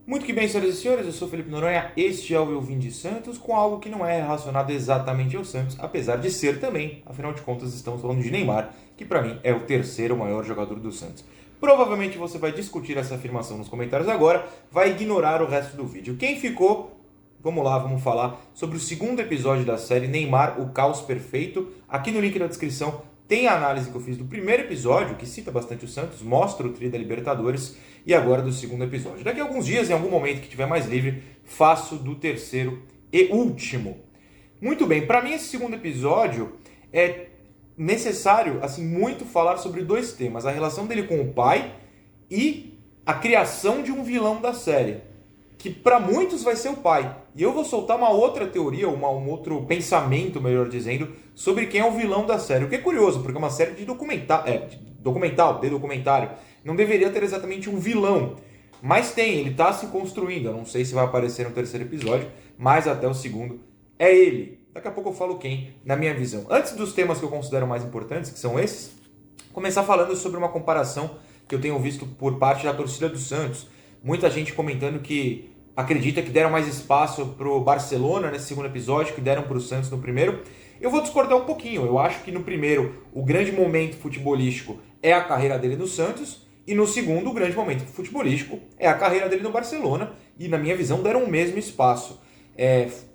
Muito que bem, senhoras e senhores, eu sou Felipe Noronha, este é o Eu Vim de Santos, com algo que não é relacionado exatamente ao Santos, apesar de ser também, afinal de contas estamos falando de Neymar, que para mim é o terceiro maior jogador do Santos. Provavelmente você vai discutir essa afirmação nos comentários agora, vai ignorar o resto do vídeo. Quem ficou, vamos lá, vamos falar sobre o segundo episódio da série Neymar, o caos perfeito. Aqui no link da descrição tem a análise que eu fiz do primeiro episódio, que cita bastante o Santos, mostra o tri da Libertadores, e agora do segundo episódio. Daqui a alguns dias, em algum momento que tiver mais livre, faço do terceiro e último. Muito bem, para mim esse segundo episódio é necessário, assim, muito falar sobre dois temas. A relação dele com o pai e a criação de um vilão da série, que para muitos vai ser o pai. E eu vou soltar uma outra teoria, um outro pensamento, melhor dizendo, sobre quem é o vilão da série. O que é curioso, porque é uma série de documentário. Não deveria ter exatamente um vilão. Mas tem, ele está se construindo. Eu não sei se vai aparecer no terceiro episódio, mas até o segundo é ele. Daqui a pouco eu falo quem, na minha visão. Antes dos temas que eu considero mais importantes, que são esses, começar falando sobre uma comparação que eu tenho visto por parte da torcida do Santos. Muita gente comentando que acredita que deram mais espaço para o Barcelona nesse segundo episódio que deram para o Santos no primeiro. Eu vou discordar um pouquinho. Eu acho que no primeiro, o grande momento futebolístico é a carreira dele no Santos, e no segundo, o grande momento futebolístico é a carreira dele no Barcelona, e na minha visão deram o mesmo espaço.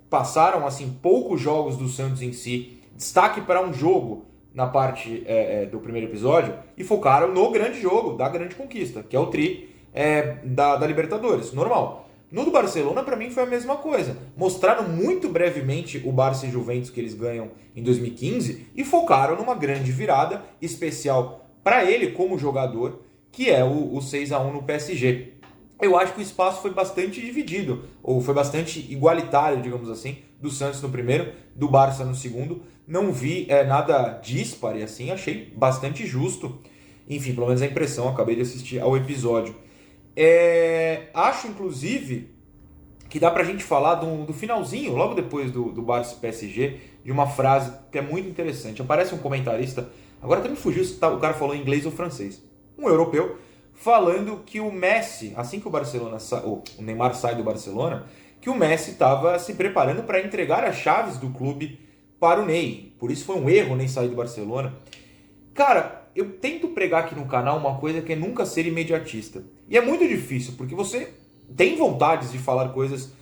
Passaram assim poucos jogos do Santos em si, destaque para um jogo na parte do primeiro episódio, e focaram no grande jogo, da grande conquista, que é o tri da Libertadores, normal. No do Barcelona, para mim, foi a mesma coisa. Mostraram muito brevemente o Barça e Juventus que eles ganham em 2015 e focaram numa grande virada especial para ele como jogador, que é o 6-1 no PSG. Eu acho que o espaço foi bastante dividido, ou foi bastante igualitário, digamos assim, do Santos no primeiro, do Barça no segundo. Não vi nada díspare, assim, achei bastante justo. Enfim, pelo menos a impressão, acabei de assistir ao episódio. Acho, inclusive, que dá pra gente falar do finalzinho, logo depois do Barça e PSG, de uma frase que é muito interessante. Aparece um comentarista, agora até me fugiu se o cara falou em inglês ou francês, um europeu, falando que o Messi, assim que o Neymar sai do Barcelona, que o Messi estava se preparando para entregar as chaves do clube para o Ney. Por isso foi um erro o Ney sair do Barcelona. Cara, eu tento pregar aqui no canal uma coisa que é nunca ser imediatista. E é muito difícil, porque você tem vontade de falar coisas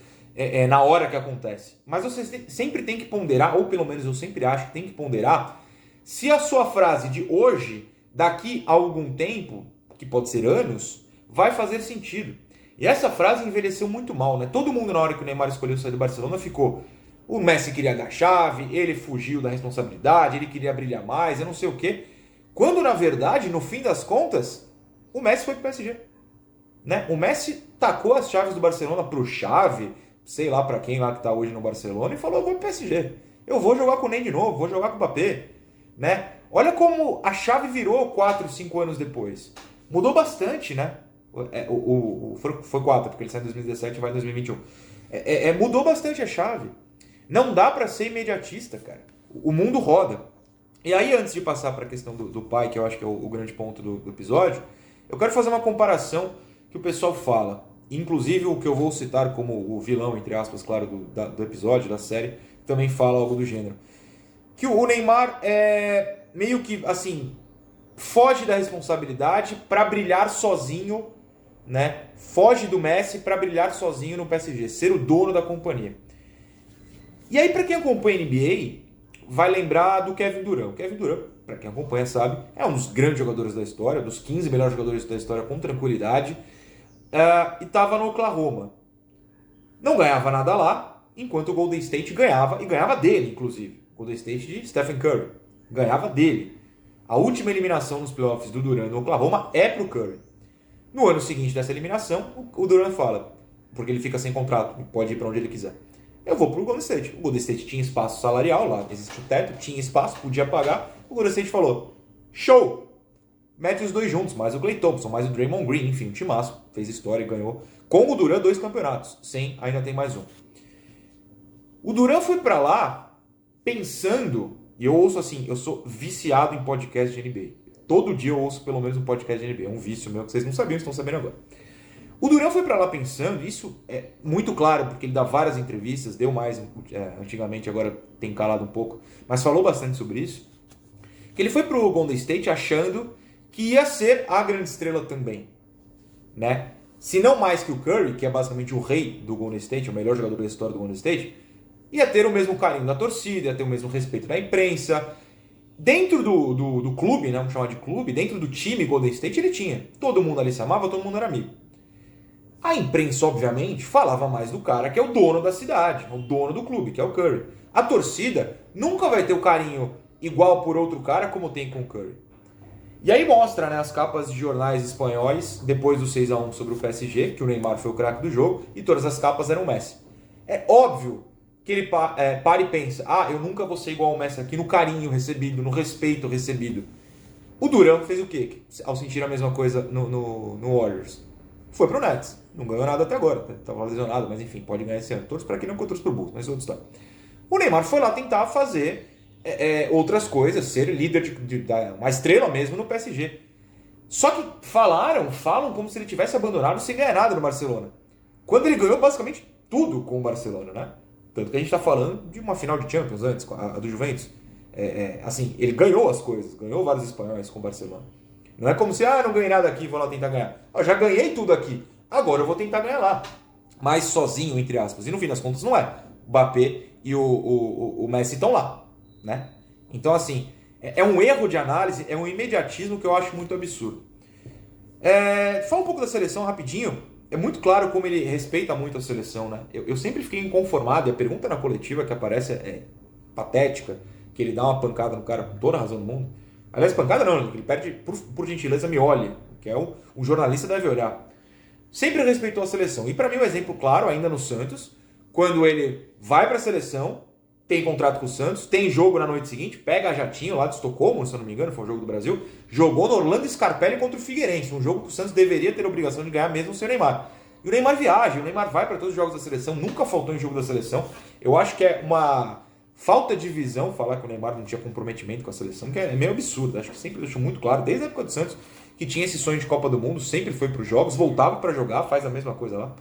na hora que acontece. Mas você sempre tem que ponderar, ou pelo menos eu sempre acho que tem que ponderar, se a sua frase de hoje, daqui a algum tempo, que pode ser anos, vai fazer sentido. E essa frase envelheceu muito mal, né? Todo mundo, na hora que o Neymar escolheu sair do Barcelona, ficou... O Messi queria dar chave, ele fugiu da responsabilidade, ele queria brilhar mais, eu não sei o quê. Quando, na verdade, no fim das contas, o Messi foi pro PSG. Né? O Messi tacou as chaves do Barcelona pro Xavi, sei lá pra quem lá que tá hoje no Barcelona, e falou, eu vou pro PSG. Eu vou jogar com o Ney de novo, vou jogar com o Mbappé. Né? Olha como a chave virou 4, 5 anos depois. Mudou bastante, né? Foi 4, porque ele sai em 2017 e vai em 2021. Mudou bastante a chave. Não dá pra ser imediatista, cara. O mundo roda. E aí, antes de passar para a questão do pai, que eu acho que é o grande ponto do episódio, eu quero fazer uma comparação que o pessoal fala. Inclusive, o que eu vou citar como o vilão, entre aspas, claro, do episódio, da série, também fala algo do gênero. Que o Neymar meio que, assim, foge da responsabilidade para brilhar sozinho, né? Foge do Messi para brilhar sozinho no PSG, ser o dono da companhia. E aí, para quem acompanha a NBA, vai lembrar do Kevin Durant. O Kevin Durant, para quem acompanha sabe, é um dos grandes jogadores da história, dos 15 melhores jogadores da história com tranquilidade, e estava no Oklahoma. Não ganhava nada lá, enquanto o Golden State ganhava, e ganhava dele, inclusive. O Golden State de Stephen Curry. Ganhava dele. A última eliminação nos playoffs do Durant no Oklahoma é pro Curry. No ano seguinte dessa eliminação, o Durant fala, porque ele fica sem contrato, pode ir para onde ele quiser. Eu vou pro Golden State. O Golden State tinha espaço salarial lá, existe o teto, tinha espaço, podia pagar. O Golden State falou, show! Mete os dois juntos, mais o Klay Thompson, mais o Draymond Green, enfim, um timaço. Fez história e ganhou. Com o Durant, 2 campeonatos. Sem, ainda tem mais um. O Durant foi pra lá pensando, e eu ouço assim, eu sou viciado em podcast de NBA. Todo dia eu ouço pelo menos um podcast de NBA. É um vício meu que vocês não sabiam, estão sabendo agora. O Durant foi para lá pensando, isso é muito claro, porque ele dá várias entrevistas, deu mais antigamente, agora tem calado um pouco, mas falou bastante sobre isso, que ele foi pro Golden State achando que ia ser a grande estrela também, né? Se não mais que o Curry, que é basicamente o rei do Golden State, o melhor jogador da história do Golden State, ia ter o mesmo carinho da torcida, ia ter o mesmo respeito da imprensa. Dentro do clube, né, vamos chamar de clube, dentro do time Golden State ele tinha. Todo mundo ali se amava, todo mundo era amigo. A imprensa, obviamente, falava mais do cara que é o dono da cidade, o dono do clube, que é o Curry. A torcida nunca vai ter o carinho igual por outro cara como tem com o Curry. E aí mostra, né, as capas de jornais espanhóis, depois do 6-1 sobre o PSG, que o Neymar foi o craque do jogo, e todas as capas eram o Messi. É óbvio que ele para e pensa, eu nunca vou ser igual ao Messi aqui no carinho recebido, no respeito recebido. O Durant fez o quê? Ao sentir a mesma coisa no Warriors. Foi pro Nets. Não ganhou nada até agora. Tava lesionado, mas enfim, pode ganhar esse ano. Todos para quem não, todos pro Bulls, mas é outra história. O Neymar foi lá tentar fazer outras coisas, ser líder uma estrela mesmo no PSG. Só que falam como se ele tivesse abandonado sem ganhar nada no Barcelona. Quando ele ganhou basicamente tudo com o Barcelona, né? Tanto que a gente está falando de uma final de Champions antes, a do Juventus. Assim, ele ganhou as coisas, ganhou vários espanhóis com o Barcelona. Não é como se, não ganhei nada aqui, vou lá tentar ganhar. Já ganhei tudo aqui, agora eu vou tentar ganhar lá. Mas sozinho, entre aspas. E no fim das contas não é. O Mbappé e o Messi estão lá, né? Então, assim, é um erro de análise, é um imediatismo que eu acho muito absurdo. Fala um pouco da seleção rapidinho. É muito claro como ele respeita muito a seleção, né? Eu sempre fiquei inconformado, e a pergunta na coletiva que aparece é patética, que ele dá uma pancada no cara com toda a razão do mundo. Aliás, pancada não, ele pede, por gentileza, me olhe, que é o jornalista deve olhar. Sempre respeitou a seleção. E para mim o exemplo claro, ainda no Santos, quando ele vai para a seleção, tem contrato com o Santos, tem jogo na noite seguinte, pega a jatinho lá de Estocolmo, se eu não me engano, foi um jogo do Brasil, jogou no Orlando Scarpelli contra o Figueirense, um jogo que o Santos deveria ter a obrigação de ganhar mesmo sem o Neymar. E o Neymar viaja, o Neymar vai para todos os jogos da seleção, nunca faltou em jogo da seleção. Eu acho que é uma falta de visão falar que o Neymar não tinha comprometimento com a seleção, que é meio absurdo. Acho que sempre deixou muito claro, desde a época do Santos, que tinha esse sonho de Copa do Mundo, sempre foi para os jogos, voltava para jogar, faz a mesma coisa lá.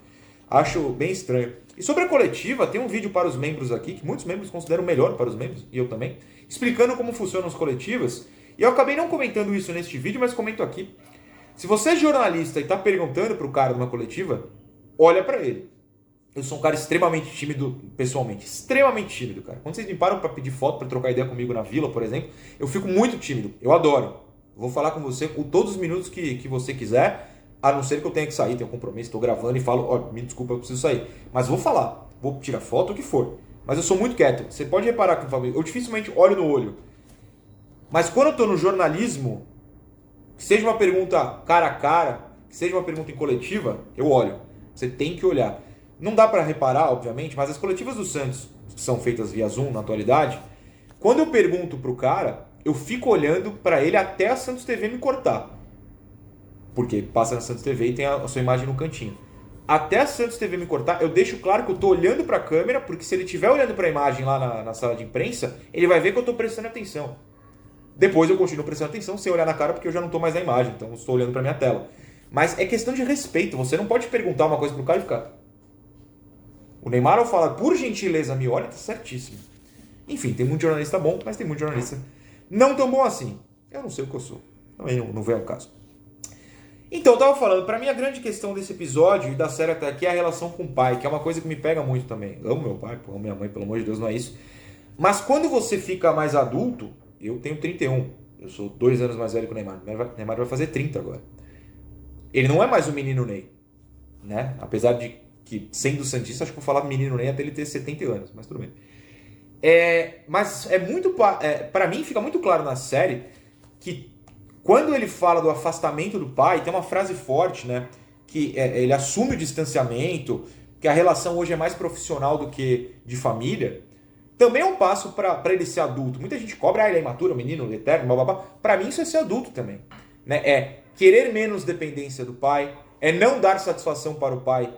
Acho bem estranho. E sobre a coletiva, tem um vídeo para os membros aqui, que muitos membros consideram melhor para os membros, e eu também, explicando como funcionam as coletivas. E eu acabei não comentando isso neste vídeo, mas comento aqui. Se você é jornalista e está perguntando para o cara numa coletiva, olha para ele. Eu sou um cara extremamente tímido, pessoalmente. Extremamente tímido, cara. Quando vocês me param para pedir foto, para trocar ideia comigo na vila, por exemplo, eu fico muito tímido. Eu adoro. Vou falar com você por todos os minutos que você quiser, a não ser que eu tenha que sair, tenho um compromisso, estou gravando e falo, me desculpa, eu preciso sair. Mas vou falar, vou tirar foto, o que for. Mas eu sou muito quieto. Você pode reparar que eu dificilmente olho no olho. Mas quando eu estou no jornalismo, que seja uma pergunta cara a cara, que seja uma pergunta em coletiva, eu olho. Você tem que olhar. Não dá para reparar, obviamente, mas as coletivas do Santos, que são feitas via Zoom na atualidade, quando eu pergunto pro cara, eu fico olhando para ele até a Santos TV me cortar. Porque passa na Santos TV e tem a sua imagem no cantinho. Até a Santos TV me cortar, eu deixo claro que eu tô olhando para a câmera, porque se ele estiver olhando para a imagem lá na sala de imprensa, ele vai ver que eu tô prestando atenção. Depois eu continuo prestando atenção sem olhar na cara, porque eu já não tô mais na imagem, então eu estou olhando para minha tela. Mas é questão de respeito, você não pode perguntar uma coisa pro cara e ficar... O Neymar, ao falar, por gentileza, me olha, tá certíssimo. Enfim, tem muito jornalista bom, mas tem muito jornalista não tão bom assim. Eu não sei o que eu sou. Também não vem ao caso. Então, eu tava falando, pra mim a grande questão desse episódio e da série até aqui é a relação com o pai, que é uma coisa que me pega muito também. Amo meu pai, amo minha mãe, pelo amor de Deus, não é isso. Mas quando você fica mais adulto, eu tenho 31, eu sou 2 anos mais velho que o Neymar. O Neymar vai fazer 30 agora. Ele não é mais o menino Ney, né? Apesar de que, sendo santista, acho que eu vou falar menino Ney até ele ter 70 anos, mas tudo bem. Mas é muito... Pra mim, fica muito claro na série que quando ele fala do afastamento do pai, tem uma frase forte, né? Que ele assume o distanciamento, que a relação hoje é mais profissional do que de família. Também é um passo para ele ser adulto. Muita gente cobra, ele é imaturo, menino, eterno, blá, blá, blá. Pra mim isso é ser adulto também, né? É querer menos dependência do pai, é não dar satisfação para o pai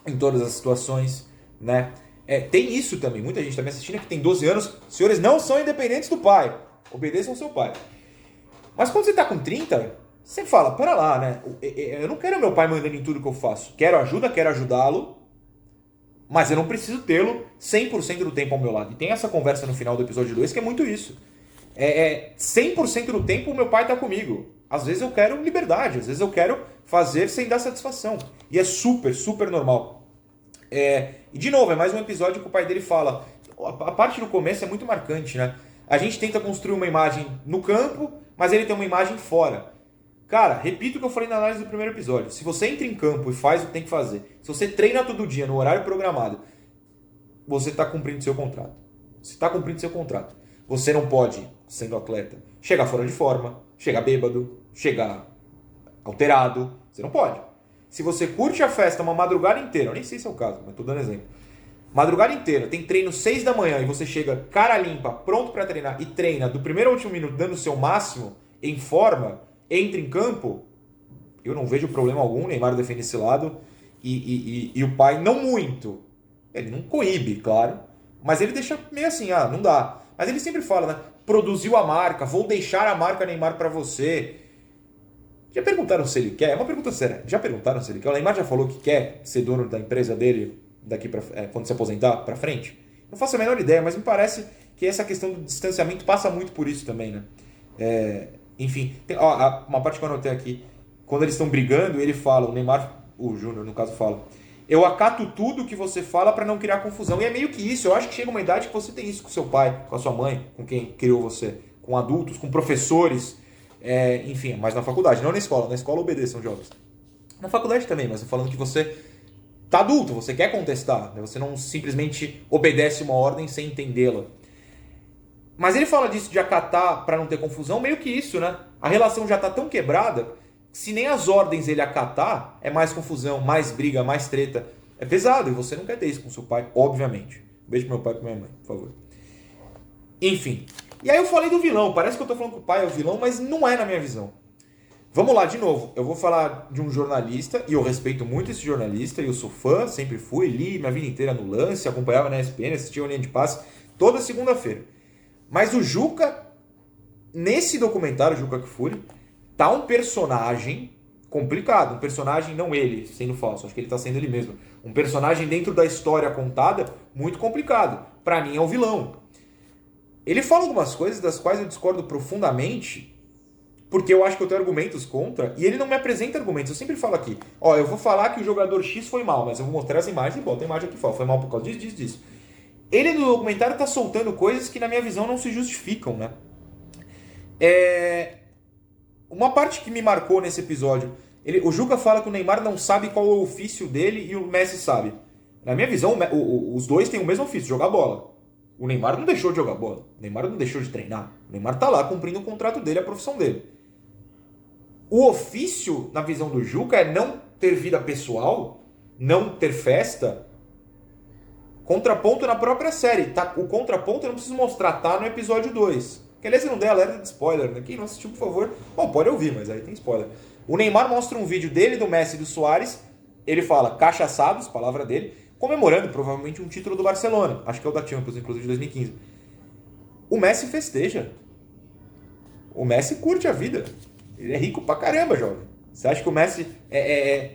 em todas as situações, né? Tem isso também. Muita gente também assistindo que tem 12 anos. Senhores não são independentes do pai. Obedeçam ao seu pai. Mas quando você está com 30, Você fala, pera lá, né? Eu não quero meu pai mandando em tudo que eu faço. Quero ajuda, quero ajudá-lo, mas eu não preciso tê-lo 100% do tempo ao meu lado. E tem essa conversa no final do episódio 2 que é muito isso. 100% do tempo o meu pai tá comigo. Às vezes eu quero liberdade, às vezes eu quero fazer sem dar satisfação. E é super, super normal. E de novo, é mais um episódio que o pai dele fala. A parte do começo é muito marcante, né? A gente tenta construir uma imagem no campo, mas ele tem uma imagem fora. Cara, repito o que eu falei na análise do primeiro episódio. Se você entra em campo e faz o que tem que fazer, se você treina todo dia no horário programado, você está cumprindo seu contrato. Você está cumprindo seu contrato. Você não pode, sendo atleta, chegar fora de forma, chegar bêbado, chegar alterado. Você não pode. Se você curte a festa uma madrugada inteira, eu nem sei se é o caso, mas estou dando exemplo. Madrugada inteira, tem treino 6 da manhã e você chega cara limpa, pronto para treinar e treina do primeiro ao último minuto dando o seu máximo, em forma, entra em campo, eu não vejo problema algum, o Neymar defende esse lado e o pai não muito. Ele não coíbe, claro, mas ele deixa meio assim, não dá. Mas ele sempre fala, né? Produziu a marca, vou deixar a marca Neymar para você. Já perguntaram se ele quer? É uma pergunta séria. Já perguntaram se ele quer? O Neymar já falou que quer ser dono da empresa dele daqui para quando se aposentar para frente? Não faço a menor ideia, mas me parece que essa questão do distanciamento passa muito por isso também, né? Enfim, tem, uma parte que eu anotei aqui. Quando eles estão brigando, ele fala, o Neymar, o Júnior no caso fala, eu acato tudo que você fala para não criar confusão. E é meio que isso. Eu acho que chega uma idade que você tem isso com seu pai, com a sua mãe, com quem criou você, com adultos, com professores, enfim, mas na faculdade, não na escola. Na escola obedeçam jovens. Na faculdade também, mas eu falando que você tá adulto, você quer contestar, né? Você não simplesmente obedece uma ordem sem entendê-la. Mas ele fala disso de acatar para não ter confusão, meio que isso, né? A relação já tá tão quebrada, se nem as ordens ele acatar, é mais confusão, mais briga, mais treta. É pesado, e você não quer ter isso com seu pai, obviamente. Beijo pro meu pai e pra minha mãe, por favor. Enfim. E aí eu falei do vilão, parece que eu tô falando que o pai é o vilão, mas não é na minha visão. Vamos lá, de novo, eu vou falar de um jornalista, e eu respeito muito esse jornalista, e eu sou fã, sempre fui, li minha vida inteira no Lance, acompanhava na ESPN, assistia o Linha de Passe toda segunda-feira. Mas o Juca, nesse documentário, Juca Kfouri, tá um personagem complicado. Um personagem, não ele sendo falso, acho que ele tá sendo ele mesmo. Um personagem dentro da história contada, muito complicado. Pra mim é o vilão. Ele fala algumas coisas das quais eu discordo profundamente, porque eu acho que eu tenho argumentos contra, e ele não me apresenta argumentos. Eu sempre falo aqui, eu vou falar que o jogador X foi mal, mas eu vou mostrar as imagens e boto a imagem aqui fora. Foi mal por causa disso. Ele no documentário tá soltando coisas que na minha visão não se justificam, né? Uma parte que me marcou nesse episódio, o Juca fala que o Neymar não sabe qual é o ofício dele e o Messi sabe. Na minha visão, os dois têm o mesmo ofício, jogar bola. O Neymar não deixou de jogar bola. O Neymar não deixou de treinar. O Neymar tá lá cumprindo o contrato dele, a profissão dele. O ofício, na visão do Juca, é não ter vida pessoal, não ter festa. Contraponto na própria série. Tá? O contraponto eu não preciso mostrar, tá no episódio 2. Que aliás, se não der alerta de spoiler, né? Quem não assistiu, por favor, pode ouvir, mas aí tem spoiler. O Neymar mostra um vídeo dele, do Messi e do Suárez. Ele fala cachaçados, palavra dele, comemorando provavelmente um título do Barcelona. Acho que é o da Champions, inclusive, de 2015. O Messi festeja. O Messi curte a vida. Ele é rico pra caramba, jovem. Você acha que o Messi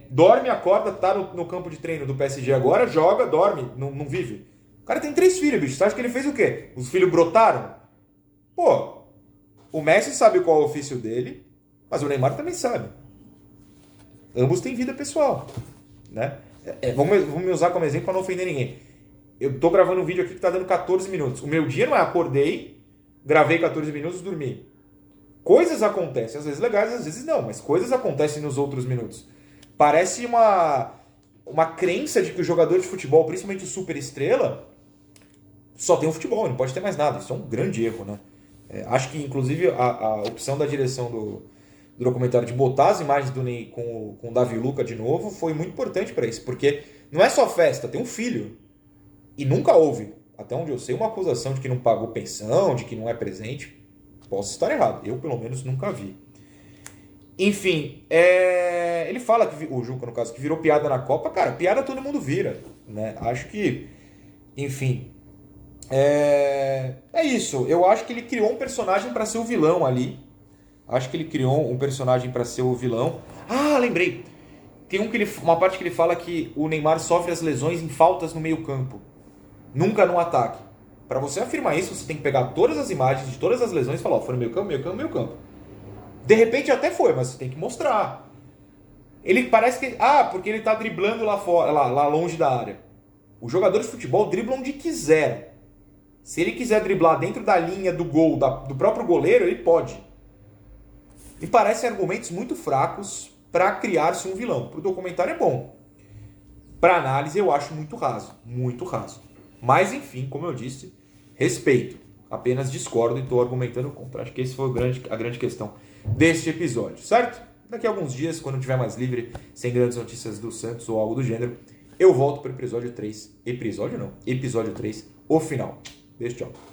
dorme, acorda, tá no campo de treino do PSG agora, joga, dorme, não vive? O cara tem 3 filhos, bicho. Você acha que ele fez o quê? Os filhos brotaram? Pô, o Messi sabe qual é o ofício dele, mas o Neymar também sabe. Ambos têm vida pessoal, né? Vamos me usar como exemplo para não ofender ninguém. Eu tô gravando um vídeo aqui que tá dando 14 minutos. O meu dia não é acordei, gravei 14 minutos e dormi. Coisas acontecem, às vezes legais, às vezes não, mas coisas acontecem nos outros minutos. Parece uma crença de que o jogador de futebol, principalmente o super estrela, só tem o futebol, não pode ter mais nada. Isso é um grande erro, né? Acho que, inclusive, a opção da direção do documentário de botar as imagens do Ney com o Davi Luca de novo foi muito importante para isso, porque não é só festa, tem um filho. E nunca houve, até onde eu sei, uma acusação de que não pagou pensão, de que não é presente. Posso estar errado, eu pelo menos nunca vi. Enfim, ele fala, o Juca no caso, que virou piada na Copa. Cara, piada todo mundo vira, né? Acho que, enfim, é isso. Eu acho que ele criou um personagem para ser o vilão ali. Acho que ele criou um personagem para ser o vilão. Ah, lembrei. Tem uma parte que ele fala que o Neymar sofre as lesões em faltas no meio-campo, nunca no ataque. Para você afirmar isso, você tem que pegar todas as imagens de todas as lesões e falar, ó, foi no meio-campo, meio-campo, meio-campo. De repente até foi, mas você tem que mostrar. Ele parece que... Ah, porque ele tá driblando lá fora, lá longe da área. Os jogadores de futebol driblam onde quiser. Se ele quiser driblar dentro da linha do gol, do próprio goleiro, ele pode. Me parecem argumentos muito fracos para criar-se um vilão. Pro documentário é bom. Para análise eu acho muito raso. Muito raso. Mas enfim, como eu disse, respeito. Apenas discordo e estou argumentando contra. Acho que esse foi a grande questão deste episódio, certo? Daqui a alguns dias, quando eu estiver mais livre, sem grandes notícias do Santos ou algo do gênero, eu volto para o episódio 3. Episódio 3, o final. Beijo, tchau.